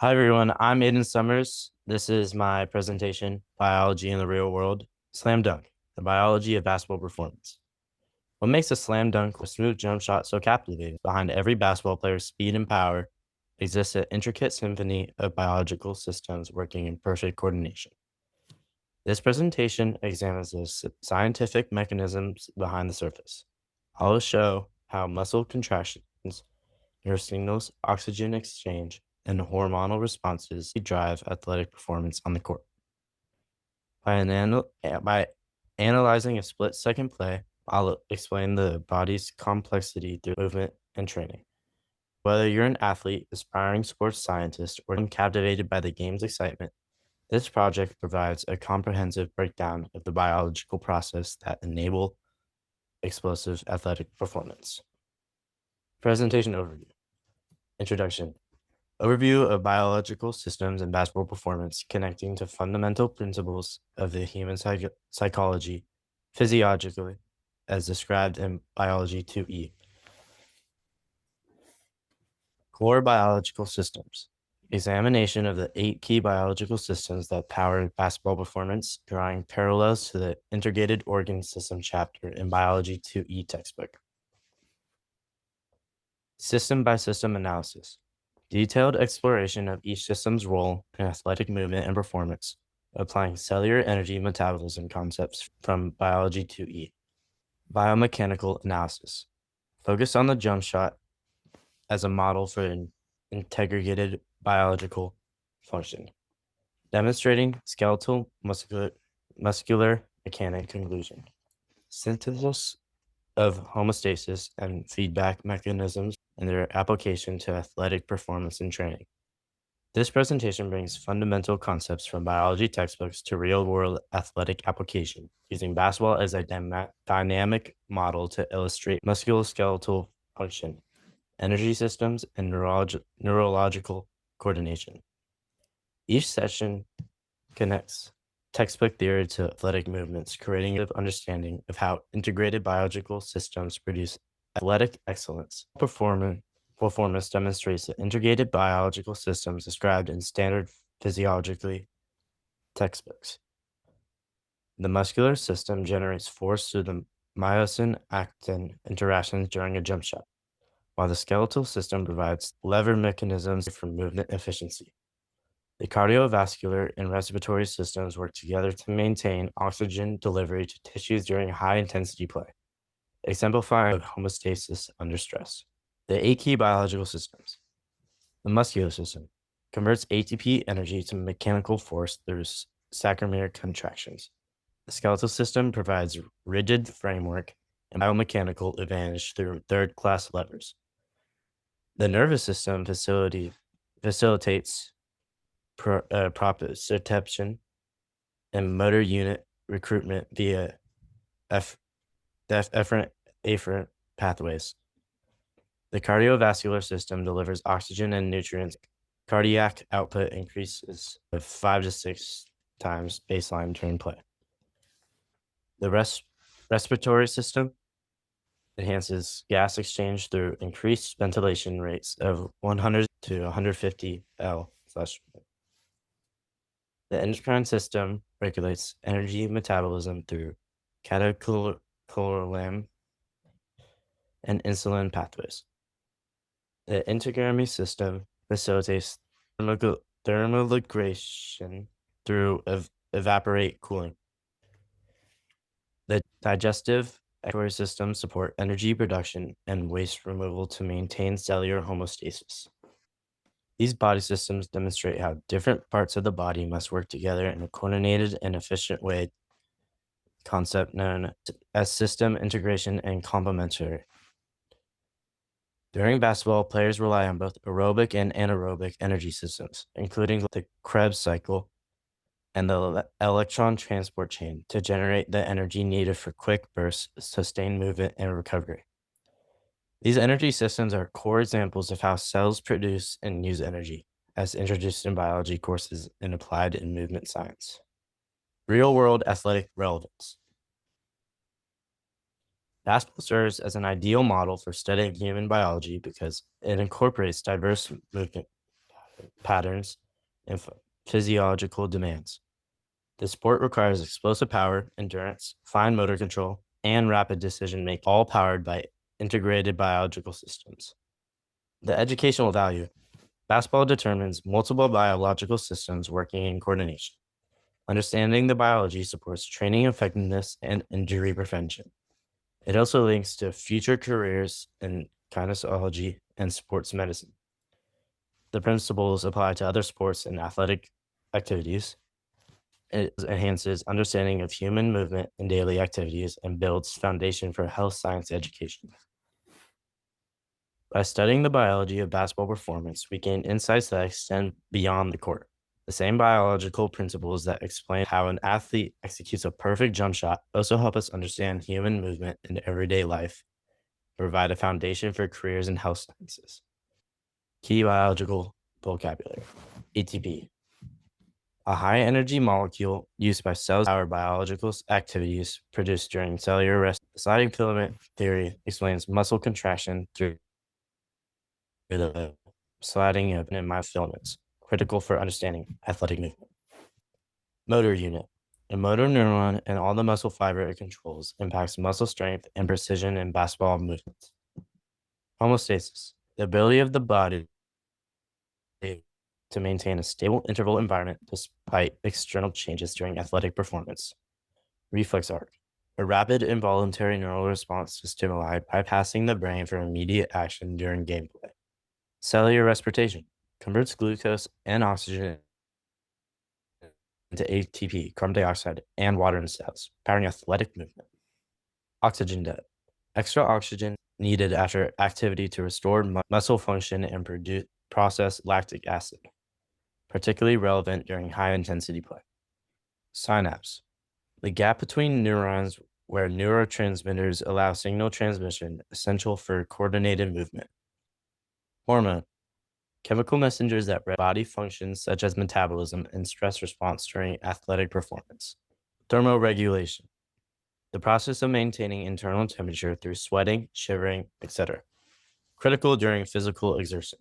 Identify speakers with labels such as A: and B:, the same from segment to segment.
A: Hi everyone, I'm Aiden Summers. This is my presentation, Biology in the Real World, Slam Dunk, the biology of basketball performance. What makes a slam dunk or smooth jump shot so captivating? Behind every basketball player's speed and power exists an intricate symphony of biological systems working in perfect coordination. This presentation examines the scientific mechanisms behind the surface. I'll show how muscle contractions, nerve signals, oxygen exchange, and hormonal responses drive athletic performance on the court. By analyzing a split-second play, I'll explain the body's complexity through movement and training. Whether you're an athlete, aspiring sports scientist, or captivated by the game's excitement, this project provides a comprehensive breakdown of the biological process that enable explosive athletic performance. Presentation overview. Introduction. Overview of biological systems and basketball performance connecting to fundamental principles of the human psychology physiologically as described in Biology 2E. Core biological systems. Examination of the 8 key biological systems that power basketball performance, drawing parallels to the integrated organ system chapter in Biology 2E textbook. System by system analysis. Detailed exploration of each system's role in athletic movement and performance, applying cellular energy metabolism concepts from Biology 2E. Biomechanical analysis. Focus on the jump shot as a model for an integrated biological function, demonstrating skeletal muscular mechanic conclusion. Synthesis of homeostasis and feedback mechanisms and their application to athletic performance and training. This presentation brings fundamental concepts from biology textbooks to real-world athletic application, using basketball as a dynamic model to illustrate musculoskeletal function, energy systems, and neurological coordination. Each session connects textbook theory to athletic movements, creating an understanding of how integrated biological systems produce athletic excellence. Performance demonstrates the integrated biological systems described in standard physiology textbooks. The muscular system generates force through the myosin-actin interactions during a jump shot, while the skeletal system provides lever mechanisms for movement efficiency. The cardiovascular and respiratory systems work together to maintain oxygen delivery to tissues during high-intensity play, exemplifying homeostasis under stress. The 8 key biological systems. The muscular system converts ATP energy to mechanical force through sarcomere contractions. The skeletal system provides rigid framework and biomechanical advantage through third-class levers. The nervous system facilitates proprioception and motor unit recruitment via afferent pathways. The cardiovascular system delivers oxygen and nutrients. Cardiac output increases of 5 to 6 times baseline during play. The respiratory system enhances gas exchange through increased ventilation rates of 100 to 150 L/. The endocrine system regulates energy metabolism through catecholamine and insulin pathways. The integumentary system facilitates thermoregulation through evaporate cooling. The digestive excretory system support energy production and waste removal to maintain cellular homeostasis. These body systems demonstrate how different parts of the body must work together in a coordinated and efficient way, concept known as system integration and complementary. During basketball, players rely on both aerobic and anaerobic energy systems, including the Krebs cycle and the electron transport chain, to generate the energy needed for quick bursts, sustained movement, and recovery. These energy systems are core examples of how cells produce and use energy, as introduced in biology courses and applied in movement science. Real-world athletic relevance. Basketball serves as an ideal model for studying human biology because it incorporates diverse movement patterns, and physiological demands. The sport requires explosive power, endurance, fine motor control, and rapid decision making, all powered by integrated biological systems. The educational value. Basketball determines multiple biological systems working in coordination. Understanding the biology supports training effectiveness and injury prevention. It also links to future careers in kinesiology and sports medicine. The principles apply to other sports and athletic activities. It enhances understanding of human movement and daily activities and builds foundation for health science education. By studying the biology of basketball performance, we gain insights that extend beyond the court. The same biological principles that explain how an athlete executes a perfect jump shot also help us understand human movement in everyday life, provide a foundation for careers in health sciences. Key biological vocabulary. ATP, a high energy molecule used by cells to power biological activities produced during cellular rest. The sliding filament theory explains muscle contraction through the sliding of myofilaments, critical for understanding athletic movement. Motor unit. A motor neuron and all the muscle fiber it controls impacts muscle strength and precision in basketball movements. Homeostasis. The ability of the body to maintain a stable interval environment despite external changes during athletic performance. Reflex arc. A rapid involuntary neural response to stimuli bypassing the brain for immediate action during gameplay. Cellular respiration. Converts glucose and oxygen into ATP, carbon dioxide, and water in cells, powering athletic movement. Oxygen debt. Extra oxygen needed after activity to restore muscle function and process lactic acid, particularly relevant during high intensity play. Synapse. The gap between neurons where neurotransmitters allow signal transmission, essential for coordinated movement. Hormone. Chemical messengers that regulate body functions such as metabolism and stress response during athletic performance. Thermoregulation. The process of maintaining internal temperature through sweating, shivering, etc. Critical during physical exertion.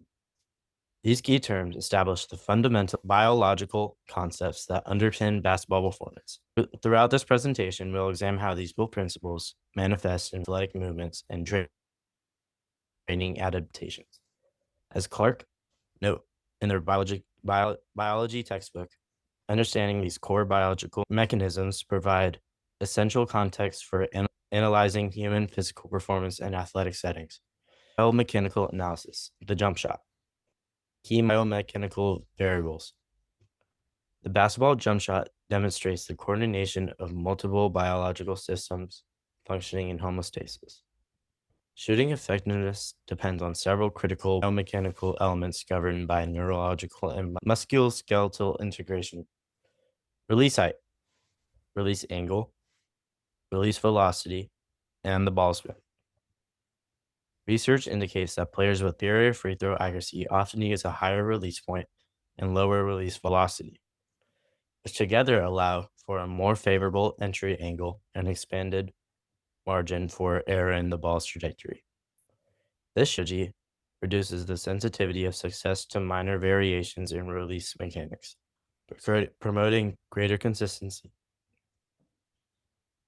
A: These key terms establish the fundamental biological concepts that underpin basketball performance. Throughout this presentation, we'll examine how these principles manifest in athletic movements and training adaptations. As Clark note in their biology textbook, understanding these core biological mechanisms provide essential context for analyzing human physical performance in athletic settings. Biomechanical analysis, the jump shot. Key biomechanical variables. The basketball jump shot demonstrates the coordination of multiple biological systems functioning in homeostasis. Shooting effectiveness depends on several critical biomechanical elements governed by neurological and musculoskeletal integration. Release height, release angle, release velocity, and the ball spin. Research indicates that players with superior free throw accuracy often use a higher release point and lower release velocity, which together allow for a more favorable entry angle and expanded margin for error in the ball's trajectory. This strategy reduces the sensitivity of success to minor variations in release mechanics, promoting greater consistency.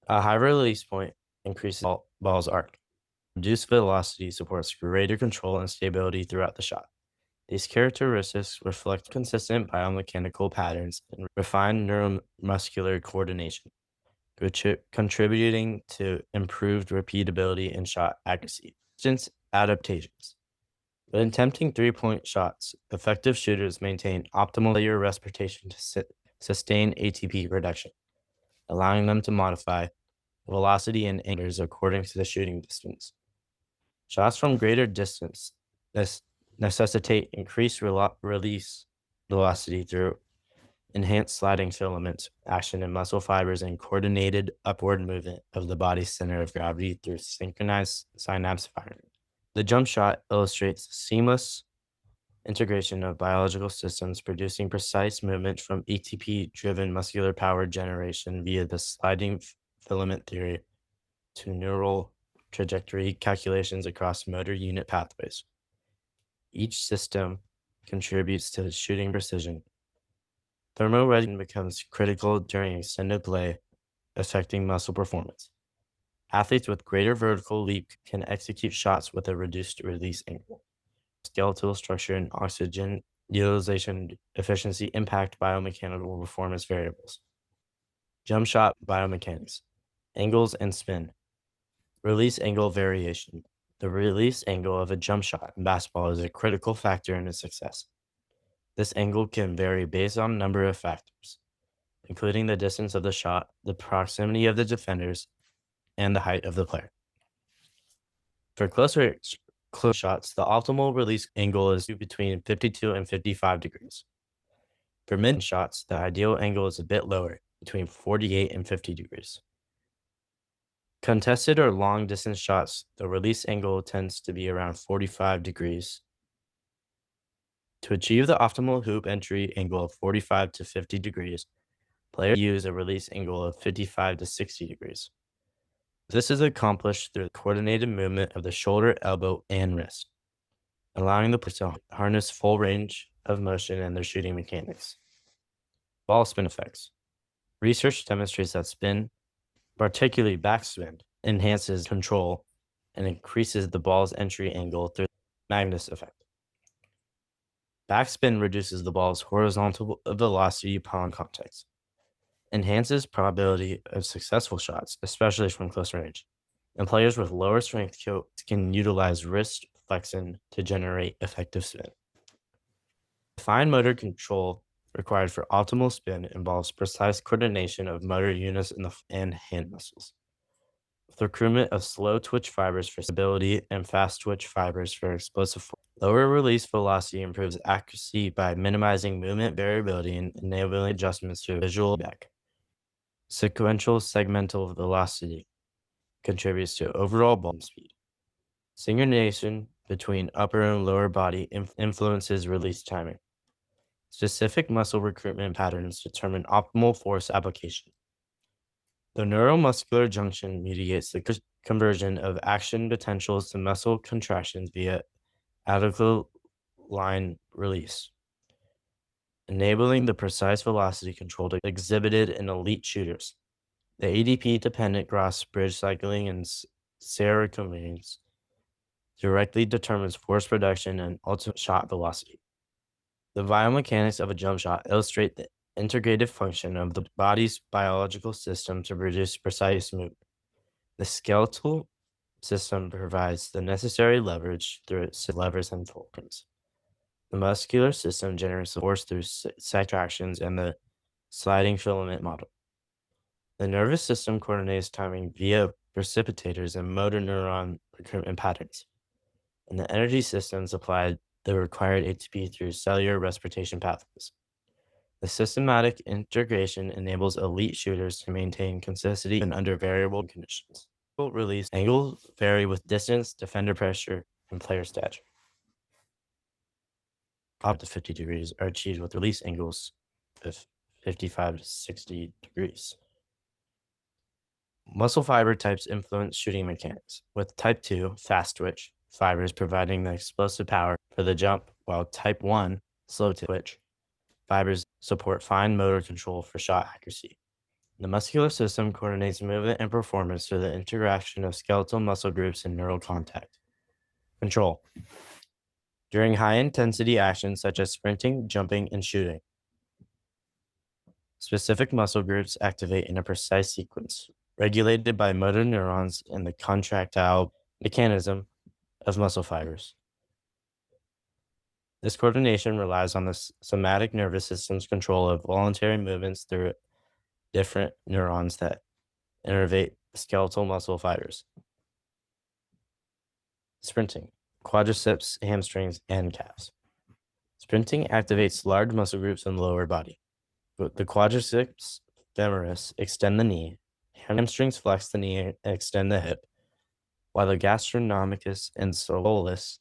A: A high release point increases ball's arc. Reduced velocity supports greater control and stability throughout the shot. These characteristics reflect consistent biomechanical patterns and refined neuromuscular coordination, contributing to improved repeatability and shot accuracy. Distance adaptations. When attempting three-point shots, effective shooters maintain optimal cellular respiration to sustain ATP production, allowing them to modify velocity and angles according to the shooting distance. Shots from greater distance necessitate increased release velocity through enhanced sliding filament action in muscle fibers and coordinated upward movement of the body's center of gravity through synchronized synapse firing. The jump shot illustrates seamless integration of biological systems producing precise movement from ATP-driven muscular power generation via the sliding filament theory to neural trajectory calculations across motor unit pathways. Each system contributes to shooting precision. Thermoregulation becomes critical during extended play, affecting muscle performance. Athletes with greater vertical leap can execute shots with a reduced release angle. Skeletal structure and oxygen utilization efficiency impact biomechanical performance variables. Jump shot biomechanics, angles and spin. Release angle variation. The release angle of a jump shot in basketball is a critical factor in its success. This angle can vary based on a number of factors, including the distance of the shot, the proximity of the defenders, and the height of the player. For close shots, the optimal release angle is between 52 and 55 degrees. For mid shots, the ideal angle is a bit lower, between 48 and 50 degrees. Contested or long distance shots, the release angle tends to be around 45 degrees. To achieve the optimal hoop entry angle of 45 to 50 degrees, players use a release angle of 55 to 60 degrees. This is accomplished through the coordinated movement of the shoulder, elbow, and wrist, allowing the player to harness full range of motion in their shooting mechanics. Ball spin effects. Research demonstrates that spin, particularly backspin, enhances control and increases the ball's entry angle through the Magnus effect. Backspin reduces the ball's horizontal velocity upon contact, enhances probability of successful shots, especially from close range, and players with lower strength can utilize wrist flexion to generate effective spin. Fine motor control required for optimal spin involves precise coordination of motor units and hand muscles. The recruitment of slow twitch fibers for stability and fast twitch fibers for explosive force. Lower release velocity improves accuracy by minimizing movement variability and enabling adjustments to visual feedback. Sequential segmental velocity contributes to overall ball speed. Synchronization between upper and lower body influences release timing. Specific muscle recruitment patterns determine optimal force application. The neuromuscular junction mediates the conversion of action potentials to muscle contractions via adequate line release, enabling the precise velocity control exhibited in elite shooters. The ADP-dependent cross bridge cycling and serotonin directly determines force production and ultimate shot velocity. The biomechanics of a jump shot illustrate the integrative function of the body's biological system to produce precise movement. The skeletal system provides the necessary leverage through its levers and fulcrums. The muscular system generates the force through contractions and the sliding filament model. The nervous system coordinates timing via precipitators and motor neuron recruitment patterns. And the energy system supplied the required ATP through cellular respiration pathways. The systematic integration enables elite shooters to maintain consistency even under variable conditions. Release angles vary with distance, defender pressure, and player stature. Up to 50 degrees are achieved with release angles of 55 to 60 degrees. Muscle fiber types influence shooting mechanics, with type 2, fast twitch, fibers providing the explosive power for the jump, while type 1, slow twitch, fibers support fine motor control for shot accuracy. The muscular system coordinates movement and performance through the interaction of skeletal muscle groups and neural contact. Control. During high-intensity actions such as sprinting, jumping, and shooting, specific muscle groups activate in a precise sequence, regulated by motor neurons and the contractile mechanism of muscle fibers. This coordination relies on the somatic nervous system's control of voluntary movements through different neurons that innervate skeletal muscle fibers. Sprinting, quadriceps, hamstrings, and calves. Sprinting activates large muscle groups in the lower body. The quadriceps femoris extend the knee, hamstrings flex the knee and extend the hip, while the gastrocnemius and soleus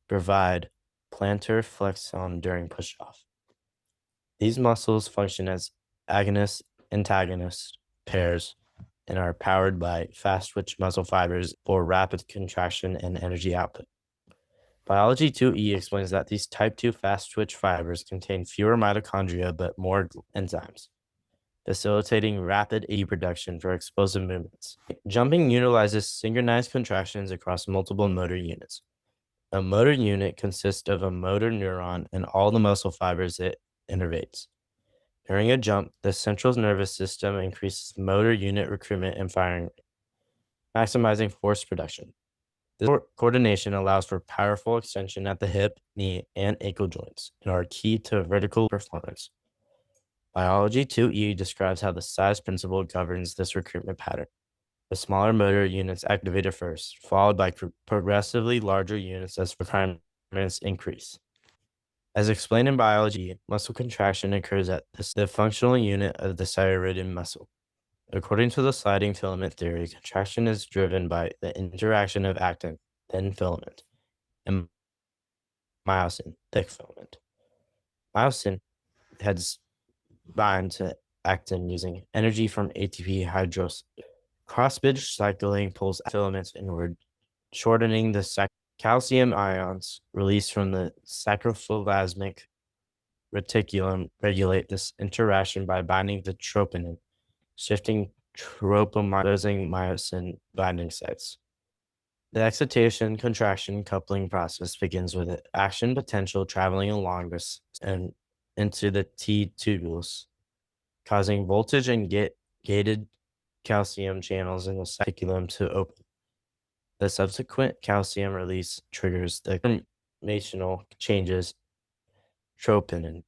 A: provide plantar flexion during push-off. These muscles function as agonist-antagonist pairs and are powered by fast-twitch muscle fibers for rapid contraction and energy output. Biology 2E explains that these type 2 fast twitch fibers contain fewer mitochondria but more enzymes, facilitating rapid ATP production for explosive movements. Jumping utilizes synchronized contractions across multiple motor units. A motor unit consists of a motor neuron and all the muscle fibers it innervates. During a jump, the central nervous system increases motor unit recruitment and firing rate, maximizing force production. This coordination allows for powerful extension at the hip, knee, and ankle joints and are key to vertical performance. Biology 2E describes how the size principle governs this recruitment pattern. The smaller motor units activated first, followed by progressively larger units as requirements increase. As explained in biology, muscle contraction occurs at the functional unit of the serrated muscle. According to the sliding filament theory, contraction is driven by the interaction of actin, thin filament, and myosin, thick filament. Myosin heads bind to actin using energy from ATP hydrolysis. Cross-bridge cycling pulls filaments inward, shortening the calcium ions released from the sarcoplasmic reticulum regulate this interaction by binding to troponin, shifting tropomyosin myosin binding sites. The excitation contraction coupling process begins with action potential traveling along this and into the T tubules, causing voltage and gated calcium channels in the reticulum to open. The subsequent calcium release triggers the conformational changes troponin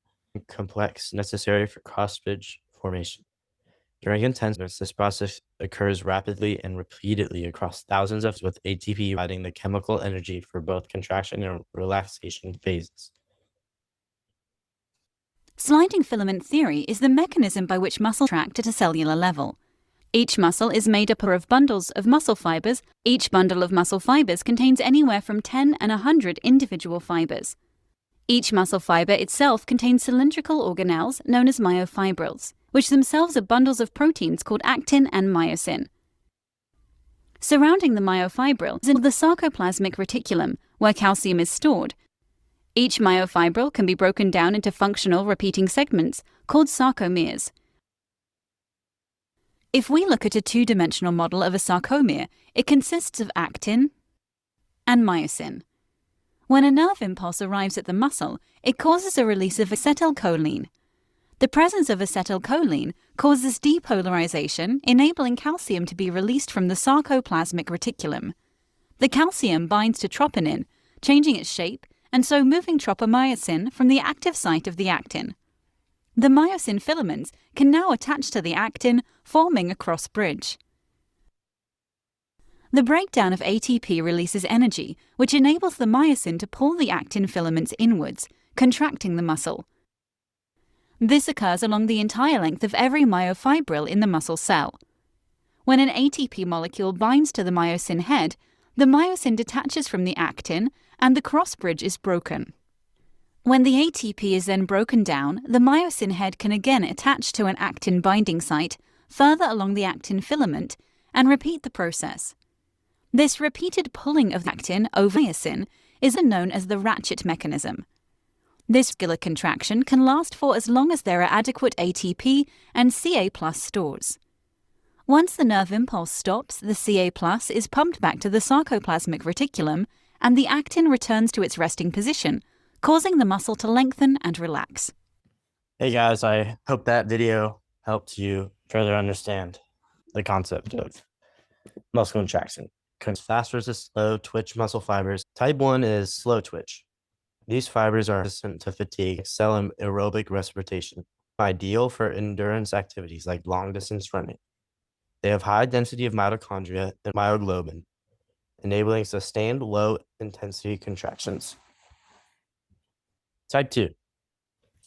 A: complex necessary for cross-bridge formation. During intense movements, this process occurs rapidly and repeatedly across thousands of with ATP providing the chemical energy for both contraction and relaxation phases.
B: Sliding filament theory is the mechanism by which muscle contract at a cellular level. Each muscle is made up of bundles of muscle fibers. Each bundle of muscle fibers contains anywhere from 10 and 100 individual fibers. Each muscle fiber itself contains cylindrical organelles known as myofibrils, which themselves are bundles of proteins called actin and myosin. Surrounding the myofibril is the sarcoplasmic reticulum, where calcium is stored. Each myofibril can be broken down into functional repeating segments called sarcomeres. If we look at a two-dimensional model of a sarcomere, it consists of actin and myosin. When a nerve impulse arrives at the muscle, it causes a release of acetylcholine. The presence of acetylcholine causes depolarization, enabling calcium to be released from the sarcoplasmic reticulum. The calcium binds to troponin, changing its shape, and so moving tropomyosin from the active site of the actin. The myosin filaments can now attach to the actin, forming a cross bridge. The breakdown of ATP releases energy, which enables the myosin to pull the actin filaments inwards, contracting the muscle. This occurs along the entire length of every myofibril in the muscle cell. When an ATP molecule binds to the myosin head, the myosin detaches from the actin and the cross bridge is broken. When the ATP is then broken down, the myosin head can again attach to an actin binding site further along the actin filament and repeat the process. This repeated pulling of actin over myosin is known as the ratchet mechanism. This muscular contraction can last for as long as there are adequate ATP and Ca+ stores. Once the nerve impulse stops, the Ca+ is pumped back to the sarcoplasmic reticulum and the actin returns to its resting position, causing the muscle to lengthen and relax.
A: Hey guys, I hope that video helped you further understand the concept of muscle contraction. Fast versus slow twitch muscle fibers. Type 1 is slow twitch. These fibers are resistant to fatigue, excel in aerobic respiration, ideal for endurance activities like long-distance running. They have high density of mitochondria and myoglobin, enabling sustained low-intensity contractions. Type 2,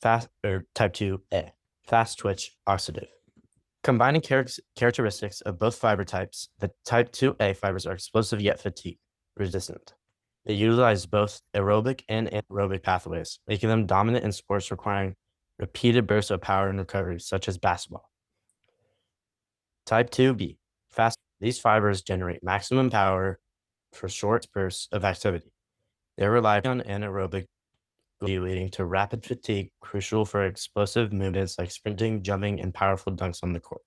A: type 2A, fast twitch oxidative. Combining characteristics of both fiber types, the type 2A fibers are explosive yet fatigue resistant. They utilize both aerobic and anaerobic pathways, making them dominant in sports requiring repeated bursts of power and recovery, such as basketball. Type 2B, fast. These fibers generate maximum power for short bursts of activity. They rely on anaerobic leading to rapid fatigue, crucial for explosive movements like sprinting, jumping, and powerful dunks on the court.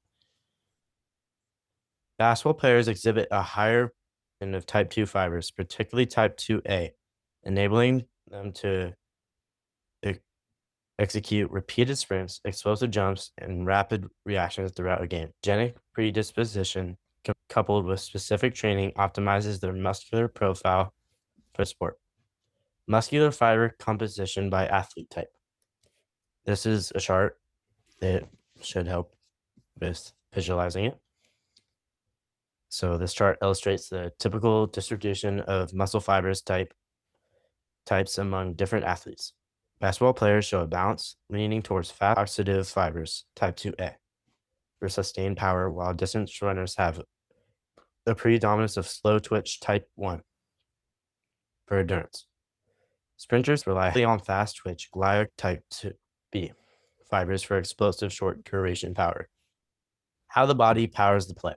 A: Basketball players exhibit a higher proportion of type 2 fibers, particularly type 2A, enabling them to e- execute repeated sprints, explosive jumps, and rapid reactions throughout a game. Genetic predisposition, coupled with specific training, optimizes their muscular profile for the sport. Muscular fiber composition by athlete type. This is a chart that should help with visualizing it. So this chart illustrates the typical distribution of muscle fibers types among different athletes. Basketball players show a balance leaning towards fast oxidative fibers, type 2A, for sustained power, while distance runners have a predominance of slow twitch, type 1, for endurance. Sprinters rely heavily on fast twitch, glycogen, type 2B, fibers for explosive short duration power. How the body powers the play.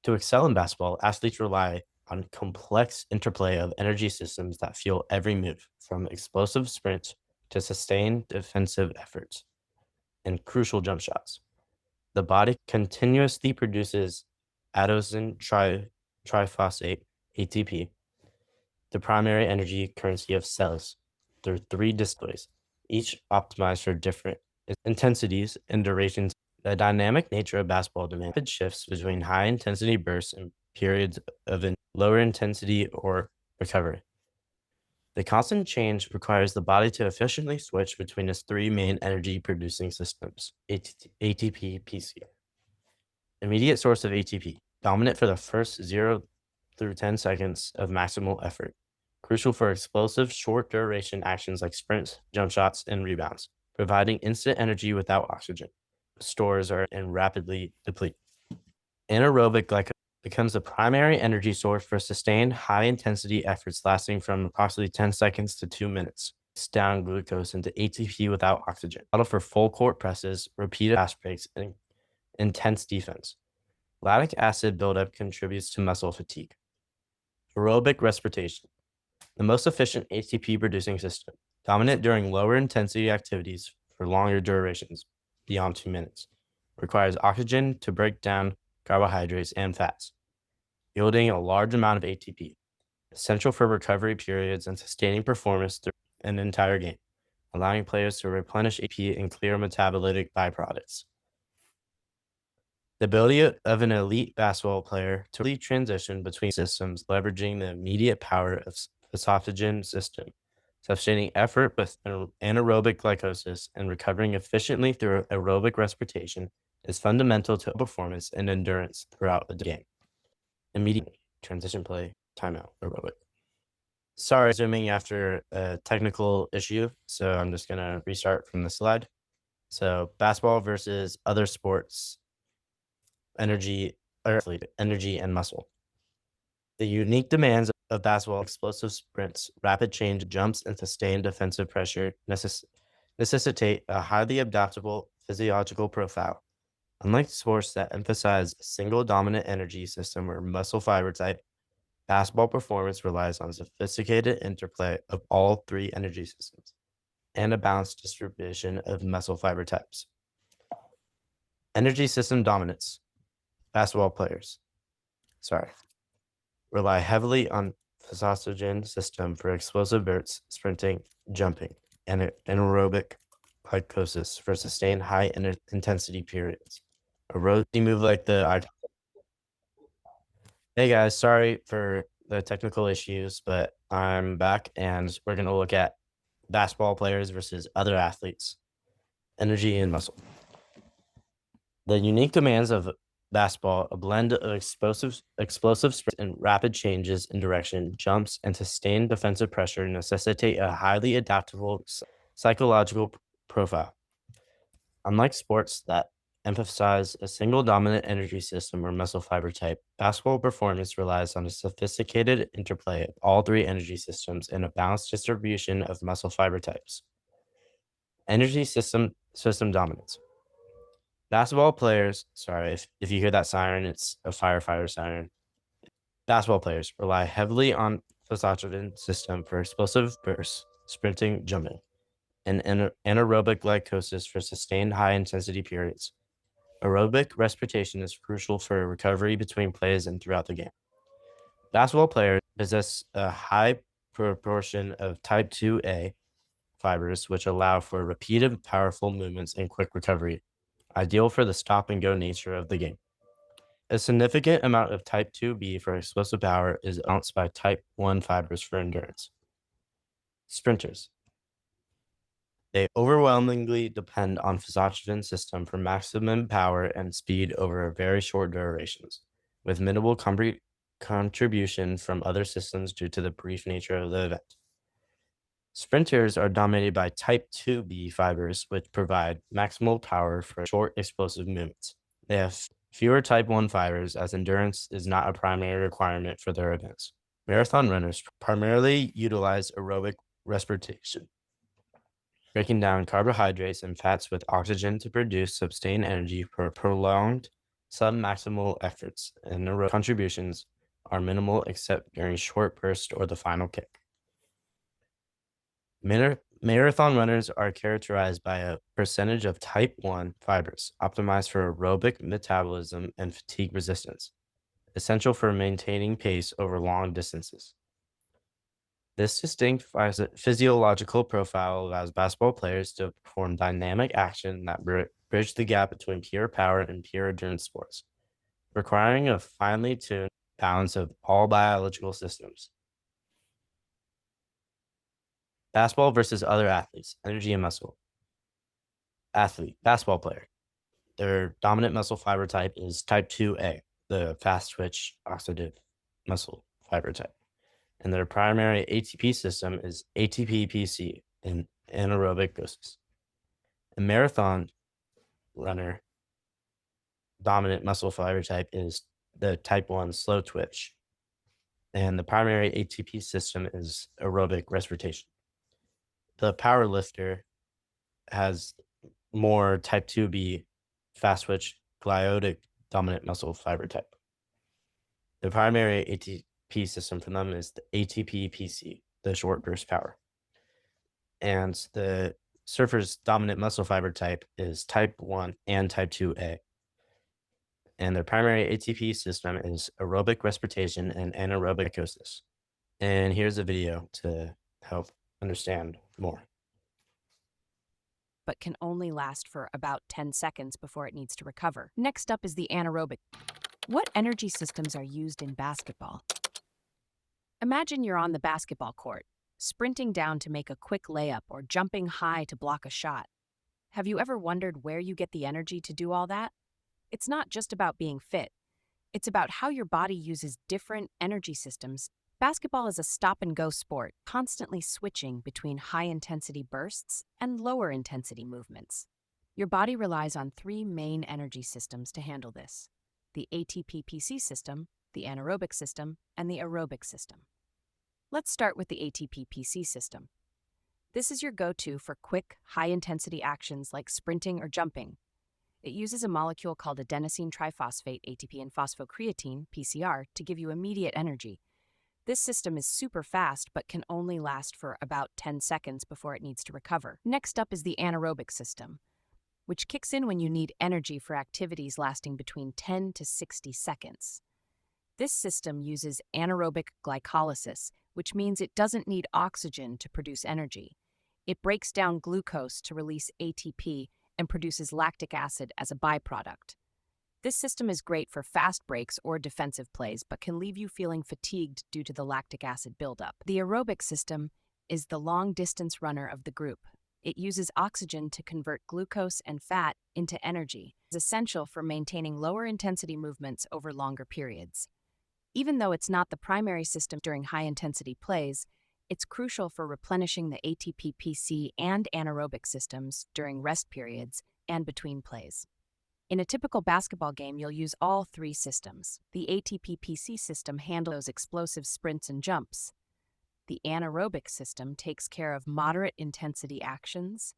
A: To excel in basketball, athletes rely on complex interplay of energy systems that fuel every move, from explosive sprints to sustained defensive efforts and crucial jump shots. The body continuously produces adenosine triphosphate, ATP, the primary energy currency of cells, through three displays, each optimized for different intensities and durations. The dynamic nature of basketball demands rapid shifts between high intensity bursts and periods of lower intensity or recovery. The constant change requires the body to efficiently switch between its three main energy producing systems, ATP, PCR. Immediate source of ATP, dominant for the first 0 through 10 seconds of maximal effort, crucial for explosive short duration actions like sprints, jump shots, and rebounds, providing instant energy without oxygen. Stores are and rapidly deplete. Anaerobic glycogen becomes the primary energy source for sustained high intensity efforts lasting from approximately 10 seconds to 2 minutes. Down glucose into ATP without oxygen. Model for full court presses, repeated fast breaks, and intense defense. Lactic acid buildup contributes to muscle fatigue. Aerobic respiration, the most efficient ATP producing system, dominant during lower intensity activities for longer durations, beyond 2 minutes. Requires oxygen to break down carbohydrates and fats, yielding a large amount of ATP, essential for recovery periods and sustaining performance through an entire game, allowing players to replenish ATP and clear metabolic byproducts. The ability of an elite basketball player to really transition between systems, leveraging the immediate power of esophageal system, sustaining effort with anaerobic glycosis, and recovering efficiently through aerobic respiration is fundamental to performance and endurance throughout the game. Immediately, transition play, timeout, aerobic. Sorry, zooming after a technical issue, so I'm just going to restart from the slide. So, basketball versus other sports, energy energy and muscle. The unique demands of basketball, explosive sprints, rapid change, jumps, and sustained defensive pressure necessitate a highly adaptable physiological profile. Unlike sports that emphasize a single dominant energy system or muscle fiber type, basketball performance relies on sophisticated interplay of all three energy systems and a balanced distribution of muscle fiber types. Energy system dominance. Basketball players, rely heavily on physogen system for explosive bursts, sprinting, jumping, and anaerobic glycosis for sustained high intensity periods. You move like the Hey guys, sorry for the technical issues, but I'm back and we're going to look at basketball players versus other athletes, energy and muscle. The unique demands of basketball, a blend of explosive sprints and rapid changes in direction, jumps, and sustained defensive pressure necessitate a highly adaptable psychological profile. Unlike sports that emphasize a single dominant energy system or muscle fiber type, basketball performance relies on a sophisticated interplay of all three energy systems and a balanced distribution of muscle fiber types. Energy system dominance. Basketball players, sorry, if you hear that siren, it's a firefighter siren. Basketball players rely heavily on physiological system for explosive bursts, sprinting, jumping, and anaerobic glycosis for sustained high intensity periods. Aerobic respiration is crucial for recovery between plays and throughout the game. Basketball players possess a high proportion of type 2A fibers, which allow for repeated powerful movements and quick recovery, ideal for the stop and go nature of the game. A significant amount of type 2B for explosive power is balanced by type 1 fibers for endurance. Sprinters. They overwhelmingly depend on physiological system for maximum power and speed over very short durations, with minimal contribution from other systems due to the brief nature of the event. Sprinters are dominated by type 2B fibers, which provide maximal power for short explosive movements. They have fewer type 1 fibers, as endurance is not a primary requirement for their events. Marathon runners primarily utilize aerobic respiration, breaking down carbohydrates and fats with oxygen to produce sustained energy for prolonged submaximal efforts, and aerobic contributions are minimal except during short bursts or the final kick. Marathon runners are characterized by a percentage of type 1 fibers optimized for aerobic metabolism and fatigue resistance, essential for maintaining pace over long distances. This distinct physiological profile allows basketball players to perform dynamic action that bridge the gap between pure power and pure endurance sports, requiring a finely tuned balance of all biological systems. Basketball versus other athletes, energy and muscle. Athlete, basketball player. Their dominant muscle fiber type is type 2A, the fast twitch oxidative muscle fiber type. And their primary ATP system is ATP-PC and anaerobic glycolysis. A marathon runner dominant muscle fiber type is the type 1 slow twitch, and the primary ATP system is aerobic respiration. The power lifter has more type 2B fast twitch gliotic dominant muscle fiber type. The primary ATP system for them is the ATP-PC, the short burst power. And the surfer's dominant muscle fiber type is type 1 and type 2A. And their primary ATP system is aerobic respiration and anaerobic glycolysis. And here's a video to help understand more.
C: But can only last for about 10 seconds before it needs to recover. Next up is the anaerobic. What energy systems are used in basketball? Imagine you're on the basketball court, sprinting down to make a quick layup or jumping high to block a shot. Have you ever wondered where you get the energy to do all that? It's not just about being fit. It's about how your body uses different energy systems. Basketball is a stop-and-go sport, constantly switching between high-intensity bursts and lower-intensity movements. Your body relies on three main energy systems to handle this: the ATP-PC system, the anaerobic system, and the aerobic system. Let's start with the ATP-PC system. This is your go-to for quick, high-intensity actions like sprinting or jumping. It uses a molecule called adenosine triphosphate, ATP, and phosphocreatine, PCR, to give you immediate energy. This system is super fast but can only last for about 10 seconds before it needs to recover. Next up is the anaerobic system, which kicks in when you need energy for activities lasting between 10 to 60 seconds. This system uses anaerobic glycolysis, which means it doesn't need oxygen to produce energy. It breaks down glucose to release ATP and produces lactic acid as a byproduct. This system is great for fast breaks or defensive plays, but can leave you feeling fatigued due to the lactic acid buildup. The aerobic system is the long-distance runner of the group. It uses oxygen to convert glucose and fat into energy. It's essential for maintaining lower-intensity movements over longer periods. Even though it's not the primary system during high-intensity plays, it's crucial for replenishing the ATP-PC and anaerobic systems during rest periods and between plays. In a typical basketball game, you'll use all three systems. The ATP-PC system handles those explosive sprints and jumps. The anaerobic system takes care of moderate intensity actions.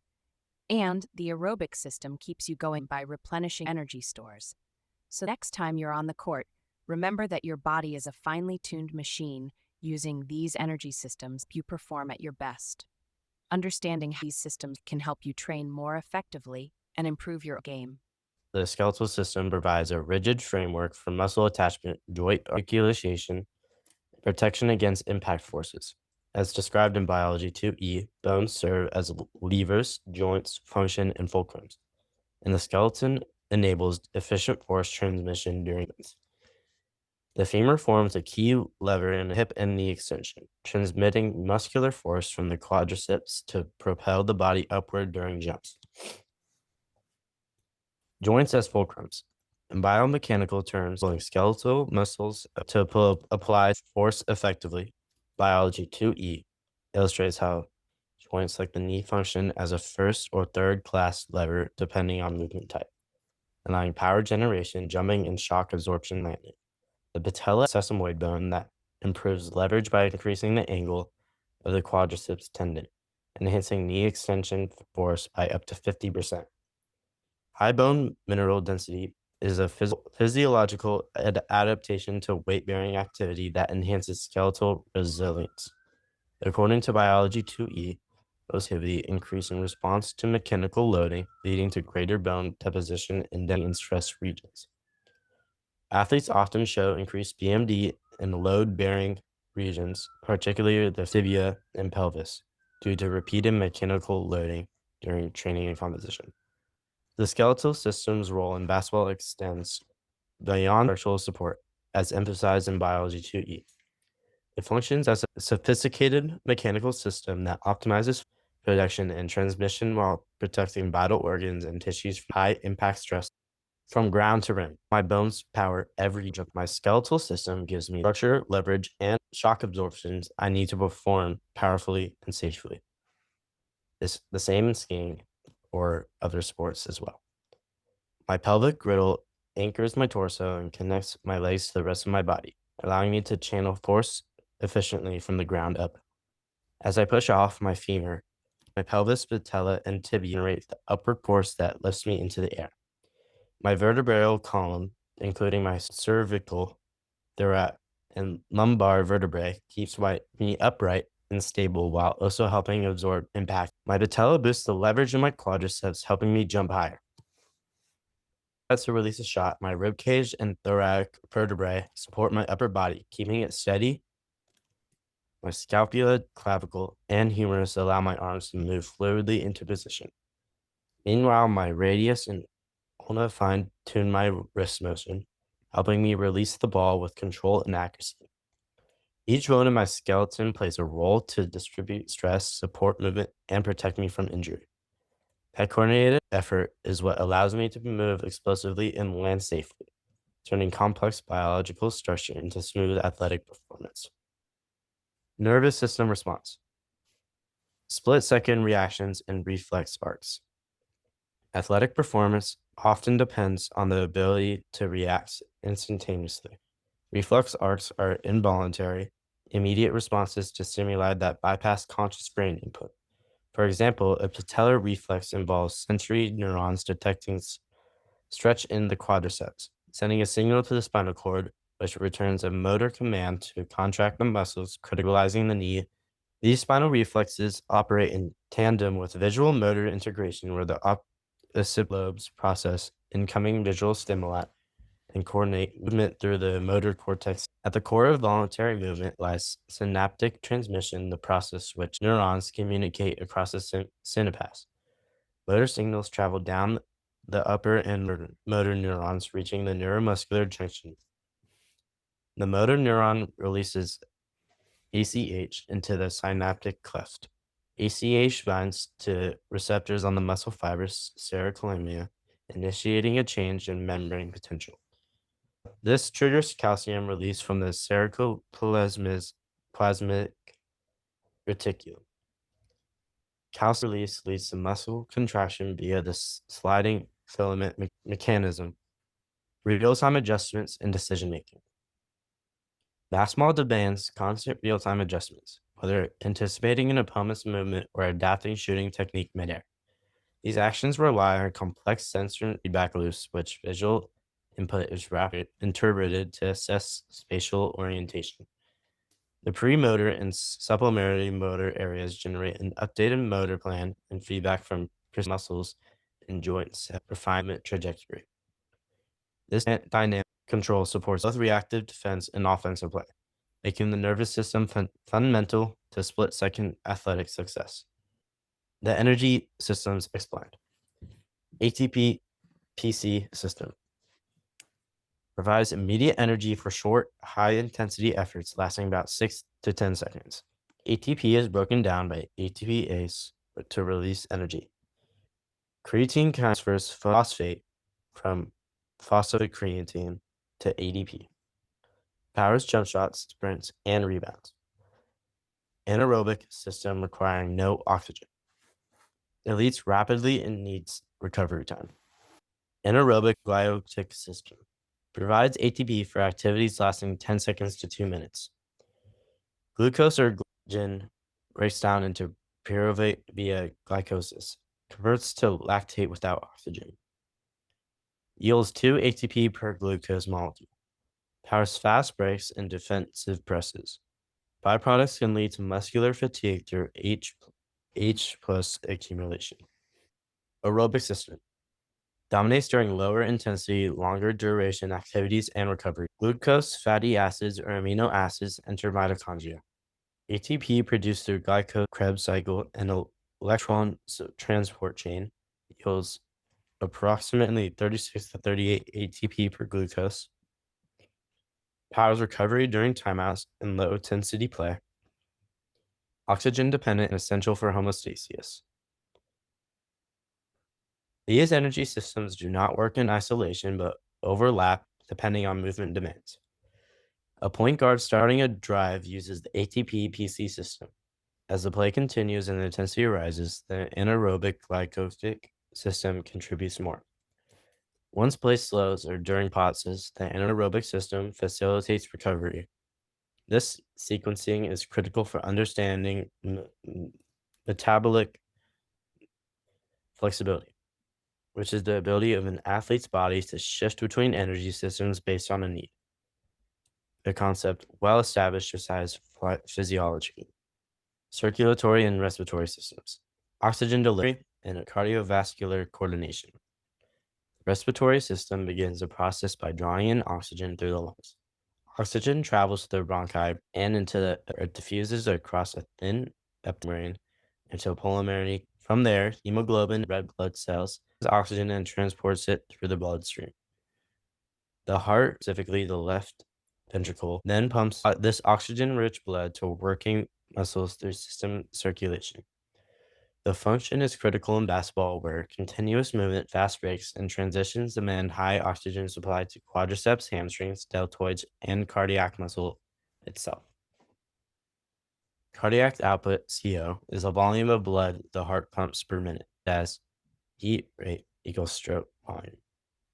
C: And the aerobic system keeps you going by replenishing energy stores. So next time you're on the court, remember that your body is a finely tuned machine Using these energy systems, you perform at your best. Understanding how these systems can help you train more effectively and improve your game.
A: The skeletal system provides a rigid framework for muscle attachment, joint articulation, protection against impact forces. As described in Biology 2E, bones serve as levers, joints, function, and fulcrums, and the skeleton enables efficient force transmission during movements. The femur forms a key lever in hip and knee extension, transmitting muscular force from the quadriceps to propel the body upward during jumps. Joints as fulcrums. In biomechanical terms, pulling skeletal muscles to apply force effectively. Biology 2E illustrates how joints like the knee function as a first or third class lever depending on movement type, allowing power generation, jumping, and shock absorption landing. The patella sesamoid bone that improves leverage by increasing the angle of the quadriceps tendon, enhancing knee extension force by up to 50%. High bone mineral density is a physiological adaptation to weight-bearing activity that enhances skeletal resilience. According to Biology 2E, activity increase in response to mechanical loading, leading to greater bone deposition in stress regions. Athletes often show increased BMD in load-bearing regions, particularly the tibia and pelvis, due to repeated mechanical loading during training and competition. The skeletal system's role in basketball extends beyond structural support, as emphasized in Biology 2E. It functions as a sophisticated mechanical system that optimizes production and transmission while protecting vital organs and tissues from high impact stress. From ground to rim, my bones power every jump. My skeletal system gives me structure, leverage, and shock absorptions I need to perform powerfully and safely. It's the same in skiing or other sports as well. My pelvic griddle anchors my torso and connects my legs to the rest of my body, allowing me to channel force efficiently from the ground up. As I push off my femur, my pelvis, patella, and tibia generate the upward force that lifts me into the air. My vertebral column, including my cervical, thoracic, and lumbar vertebrae, keeps me upright and stable while also helping absorb impact. My patella boosts the leverage in my quadriceps, helping me jump higher. As to release a shot, my ribcage and thoracic vertebrae support my upper body, keeping it steady. My scapula, clavicle, and humerus allow my arms to move fluidly into position. Meanwhile, my radius and ulna fine-tune my wrist motion, helping me release the ball with control and accuracy. Each bone in my skeleton plays a role to distribute stress, support movement, and protect me from injury. That coordinated effort is what allows me to move explosively and land safely, turning complex biological structure into smooth athletic performance. Nervous system response. Split-second reactions and reflex arcs. Athletic performance often depends on the ability to react instantaneously. Reflex arcs are involuntary, immediate responses to stimuli that bypass conscious brain input. For example, a patellar reflex involves sensory neurons detecting stretch in the quadriceps, sending a signal to the spinal cord, which returns a motor command to contract the muscles, criticalizing the knee. These spinal reflexes operate in tandem with visual motor integration, where the opposite lobes process incoming visual stimuli and coordinate movement through the motor cortex. At the core of voluntary movement lies synaptic transmission, the process which neurons communicate across the synapse. Motor signals travel down the upper and motor neurons, reaching the neuromuscular junction. The motor neuron releases ACH into the synaptic cleft. ACH binds to receptors on the muscle fibers cerebellar, initiating a change in membrane potential. This triggers calcium release from the ceruloplasmic reticulum. Calcium release leads to muscle contraction via the sliding filament mechanism, real-time adjustments, and decision-making. Basketball demands constant real-time adjustments, whether anticipating an opponent's movement or adapting shooting technique midair. These actions rely on complex sensory feedback loops, which visual input is rapid interpreted to assess spatial orientation. The premotor and supplementary motor areas generate an updated motor plan and feedback from muscles and joints at refinement trajectory. This dynamic control supports both reactive defense and offensive play, making the nervous system fundamental to split-second athletic success. The energy systems explained. ATP PC system provides immediate energy for short, high-intensity efforts lasting about 6 to 10 seconds. ATP is broken down by ATPase to release energy. Creatine transfers phosphate from phosphocreatine to ADP. Powers jump shots, sprints, and rebounds. Anaerobic system requiring no oxygen. Deletes rapidly and needs recovery time. Anaerobic glycolytic system provides ATP for activities lasting 10 seconds to 2 minutes. Glucose or glycogen breaks down into pyruvate via glycolysis, converts to lactate without oxygen. Yields 2 ATP per glucose molecule. Powers fast breaks and defensive presses. Byproducts can lead to muscular fatigue through H plus accumulation. Aerobic system dominates during lower intensity, longer duration activities and recovery. Glucose, fatty acids, or amino acids enter mitochondria. ATP produced through Krebs cycle and electron transport chain yields approximately 36 to 38 ATP per glucose. Powers recovery during timeouts and low intensity play. Oxygen dependent and essential for homeostasis. These energy systems do not work in isolation but overlap depending on movement demands. A point guard starting a drive uses the ATP PC system. As the play continues and the intensity rises, the anaerobic glycolytic system contributes more. Once play slows or during pauses, the anaerobic system facilitates recovery. This sequencing is critical for understanding metabolic flexibility, which is the ability of an athlete's body to shift between energy systems based on a need. The concept well established besides physiology, circulatory and respiratory systems, oxygen delivery, and cardiovascular coordination. The respiratory system begins the process by drawing in oxygen through the lungs. Oxygen travels through the bronchi and it diffuses across a thin membrane into pulmonary. From there, hemoglobin, red blood cells, oxygen and transports it through the bloodstream. The heart, specifically the left ventricle, then pumps this oxygen-rich blood to working muscles through system circulation. The function is critical in basketball where continuous movement, fast breaks, and transitions demand high oxygen supply to quadriceps, hamstrings, deltoids, and cardiac muscle itself. Cardiac output, CO, is the volume of blood the heart pumps per minute, as heat rate equals stroke volume.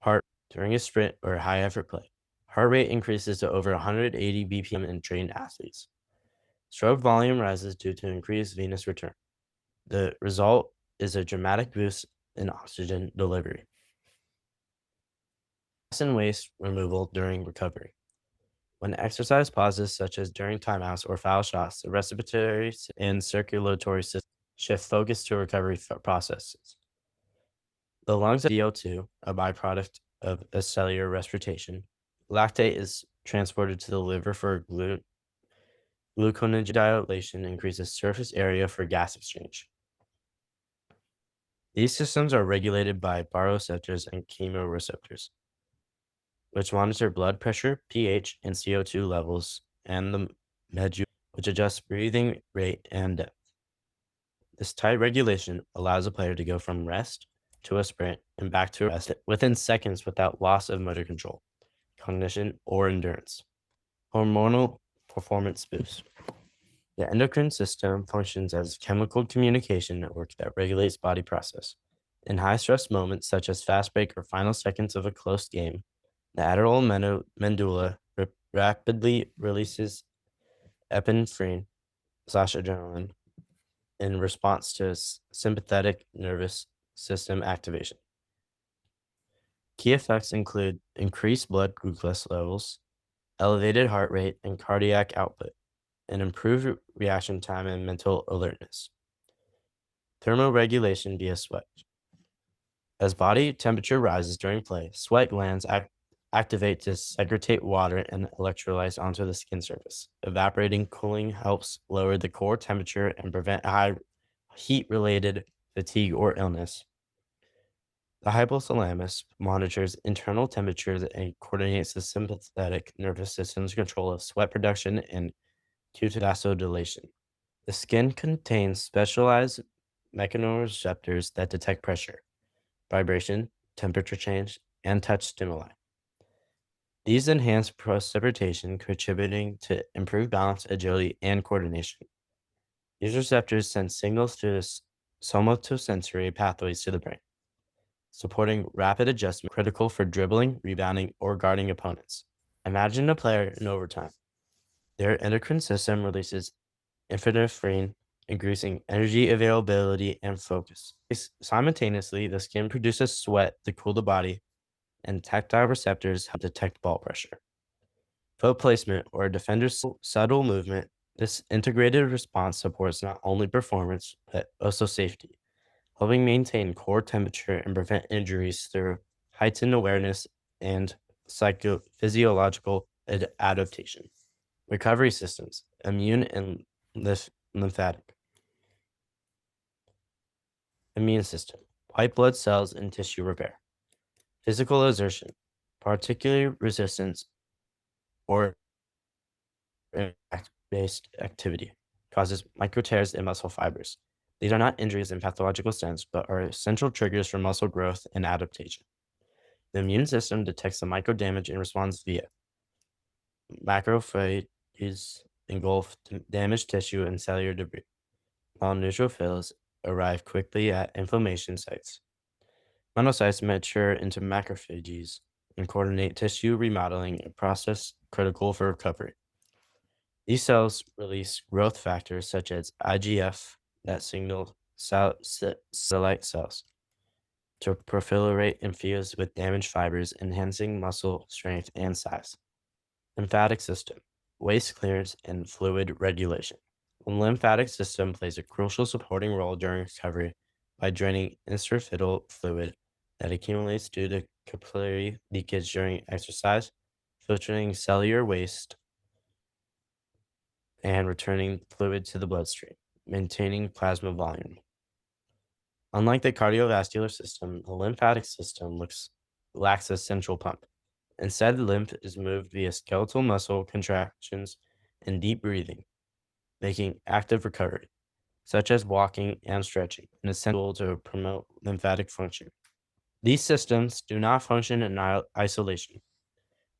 A: Heart during a sprint or high effort play. Heart rate increases to over 180 BPM in trained athletes. Stroke volume rises due to increased venous return. The result is a dramatic boost in oxygen delivery. Gas and waste removal during recovery. When exercise pauses, such as during timeouts or foul shots, the respiratory and circulatory systems shift focus to recovery processes. The lungs of CO2, a byproduct of a cellular respiration. Lactate is transported to the liver for gluconeogenation, increases surface area for gas exchange. These systems are regulated by baroreceptors and chemoreceptors, which monitor blood pressure, pH, and CO2 levels, and the medulla, which adjusts breathing rate and depth. This tight regulation allows a player to go from rest to a sprint and back to rest within seconds without loss of motor control, cognition, or endurance. Hormonal performance boost. The endocrine system functions as a chemical communication network that regulates body process. In high-stress moments such as fast break or final seconds of a close game, the adrenal medulla rapidly releases epinephrine/adrenaline in response to sympathetic nervous system activation. Key effects include increased blood glucose levels, elevated heart rate, and cardiac output. and improve reaction time and mental alertness. Thermoregulation via sweat. As body temperature rises during play, sweat glands activate to segregate water and electrolytes onto the skin surface. Evaporating cooling helps lower the core temperature and prevent high heat-related fatigue or illness. The hypothalamus monitors internal temperatures and coordinates the sympathetic nervous system's control of sweat production and cue to vasodilation. The skin contains specialized mechanoreceptors that detect pressure, vibration, temperature change, and touch stimuli. These enhance precipitation, contributing to improved balance, agility, and coordination. These receptors send signals through the somatosensory pathways to the brain, supporting rapid adjustment critical for dribbling, rebounding, or guarding opponents. Imagine a player in overtime. Their endocrine system releases epinephrine, increasing energy availability and focus. Simultaneously, the skin produces sweat to cool the body, and tactile receptors help detect ball pressure. Foot placement or a defender's subtle movement, this integrated response supports not only performance, but also safety, helping maintain core temperature and prevent injuries through heightened awareness and psychophysiological adaptation. Recovery systems, immune and lymphatic. Immune system, white blood cells and tissue repair. Physical exertion, particularly resistance or impact-based activity, causes micro tears in muscle fibers. These are not injuries in pathological sense, but are essential triggers for muscle growth and adaptation. The immune system detects the micro damage and responds via macrophages engulf damaged tissue and cellular debris, while neutrophils arrive quickly at inflammation sites. Monocytes mature into macrophages and coordinate tissue remodeling, a process critical for recovery. These cells release growth factors such as IGF that signal satellite cells to proliferate and fuse with damaged fibers, enhancing muscle strength and size. Lymphatic system, waste clearance, and fluid regulation. The lymphatic system plays a crucial supporting role during recovery by draining interstitial fluid that accumulates due to capillary leakage during exercise, filtering cellular waste, and returning fluid to the bloodstream, maintaining plasma volume. Unlike the cardiovascular system, the lymphatic system lacks a central pump. Instead, lymph is moved via skeletal muscle contractions and deep breathing, making active recovery, such as walking and stretching, an essential to promote lymphatic function. These systems do not function in isolation.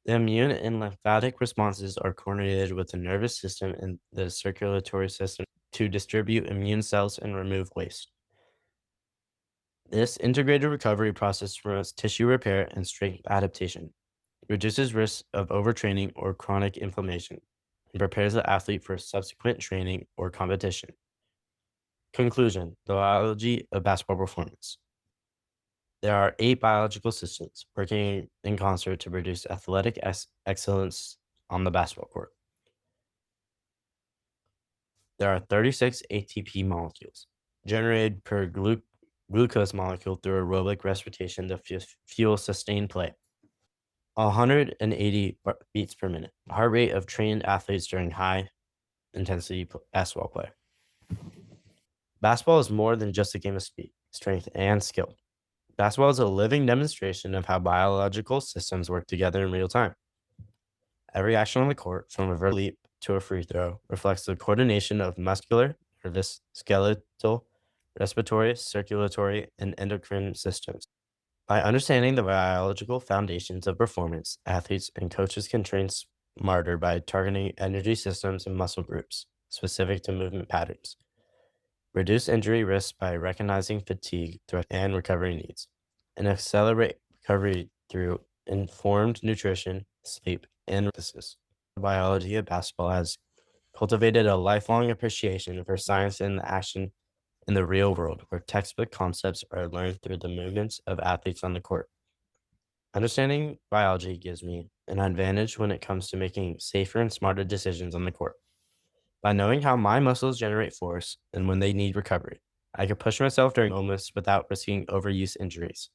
A: The immune and lymphatic responses are coordinated with the nervous system and the circulatory system to distribute immune cells and remove waste. This integrated recovery process promotes tissue repair and strength adaptation, reduces risk of overtraining or chronic inflammation, and prepares the athlete for subsequent training or competition. Conclusion: the biology of basketball performance. There are 8 biological systems working in concert to produce athletic excellence on the basketball court. There are 36 ATP molecules generated per glucose molecule through aerobic respiration to fuel sustained play. 180 beats per minute, heart rate of trained athletes during high intensity basketball play. Basketball is more than just a game of speed, strength, and skill. Basketball is a living demonstration of how biological systems work together in real time. Every action on the court, from a vertical leap to a free throw, reflects the coordination of muscular, nervous, skeletal, respiratory, circulatory, and endocrine systems. By understanding the biological foundations of performance, athletes and coaches can train smarter by targeting energy systems and muscle groups specific to movement patterns, reduce injury risk by recognizing fatigue, threat, and recovery needs, and accelerate recovery through informed nutrition, sleep, and emphasis. The biology of basketball has cultivated a lifelong appreciation for science and action in the real world, where textbook concepts are learned through the movements of athletes on the court. Understanding biology gives me an advantage when it comes to making safer and smarter decisions on the court. By knowing how my muscles generate force and when they need recovery, I can push myself during moments without risking overuse injuries.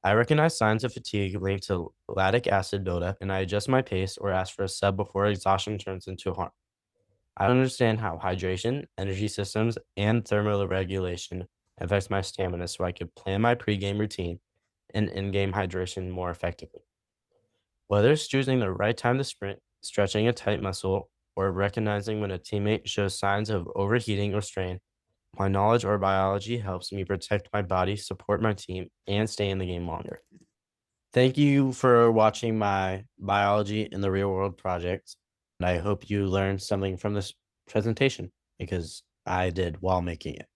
A: I recognize signs of fatigue linked to lactic acid buildup, and I adjust my pace or ask for a sub before exhaustion turns into harm. I understand how hydration, energy systems, and thermoregulation affects my stamina so I can plan my pregame routine and in-game hydration more effectively. Whether it's choosing the right time to sprint, stretching a tight muscle, or recognizing when a teammate shows signs of overheating or strain, my knowledge or biology helps me protect my body, support my team, and stay in the game longer. Thank you for watching my biology in the real world project. And I hope you learned something from this presentation because I did while making it.